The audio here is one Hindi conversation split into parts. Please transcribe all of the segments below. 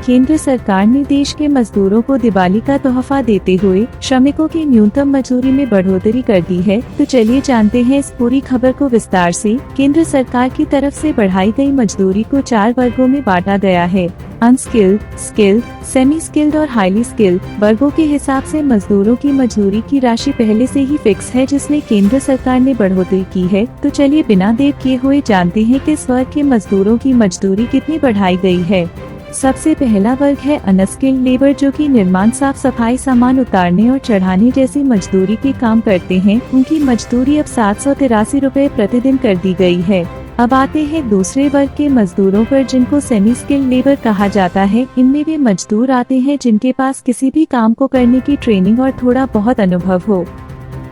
केंद्र सरकार ने देश के मजदूरों को दिवाली का तोहफा देते हुए श्रमिकों की न्यूनतम मजदूरी में बढ़ोतरी कर दी है। तो चलिए जानते हैं इस पूरी खबर को विस्तार से। केंद्र सरकार की तरफ से बढ़ाई गई मजदूरी को 4 वर्गों में बांटा गया है। अनस्किल्ड, स्किल्ड, सेमी स्किल्ड और हाईली स्किल्ड वर्गों के हिसाब से मजदूरों की मजदूरी की राशि पहले से ही फिक्स है, जिसमें केंद्र सरकार ने बढ़ोतरी की है। तो चलिए बिना देर किए हुए जानते हैं कि इस वर्ग के मजदूरों की मजदूरी कितनी बढ़ाई गई है। सबसे पहला वर्ग है अनस्किल्ड लेबर, जो कि निर्माण, साफ सफाई, सामान उतारने और चढ़ाने जैसी मजदूरी के काम करते हैं। उनकी मजदूरी अब 783 रुपए प्रतिदिन कर दी गई है। अब आते हैं दूसरे वर्ग के मजदूरों पर, जिनको सेमी स्किल्ड लेबर कहा जाता है। इनमें वे मजदूर आते हैं जिनके पास किसी भी काम को करने की ट्रेनिंग और थोड़ा बहुत अनुभव हो।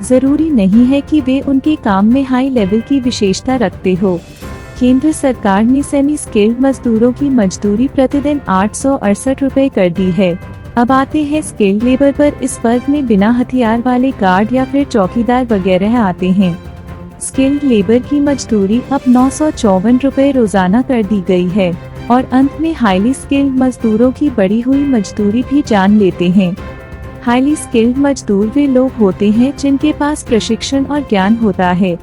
जरूरी नहीं है कि वे उनके काम में हाई लेवल की विशेषता रखते हो। केंद्र सरकार ने सेमी स्किल्ड मजदूरों की मजदूरी प्रतिदिन 868 रुपए कर दी है। अब आते हैं स्किल्ड लेबर पर। इस वर्ग में बिना हथियार वाले गार्ड या फिर चौकीदार वगैरह आते हैं। स्किल्ड लेबर की मजदूरी अब 954 रुपए रोजाना कर दी गई है। और अंत में हाईली स्किल्ड मजदूरों की बढ़ी हुई मजदूरी भी जान लेते हैं। हाईली स्किल्ड मजदूर वे लोग होते हैं जिनके पास प्रशिक्षण और ज्ञान होता है।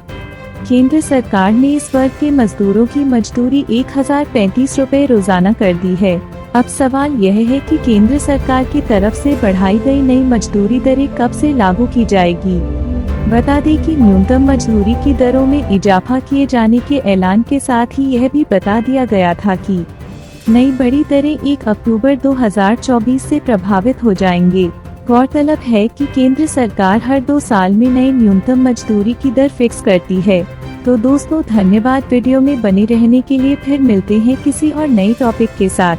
केंद्र सरकार ने इस वर्ग के मजदूरों की मजदूरी 1035 रुपए रोजाना कर दी है। अब सवाल यह है कि केंद्र सरकार की तरफ से बढ़ाई गई नई मजदूरी दरें कब से लागू की जाएगी। बता दें कि न्यूनतम मजदूरी की दरों में इजाफा किए जाने के ऐलान के साथ ही यह भी बता दिया गया था कि नई बड़ी दरें 1 अक्टूबर 2024 से प्रभावित हो जाएंगे। गौरतलब है कि केंद्र सरकार हर 2 साल में नई न्यूनतम मजदूरी की दर फिक्स करती है। तो दोस्तों, धन्यवाद वीडियो में बने रहने के लिए। फिर मिलते हैं किसी और नए टॉपिक के साथ।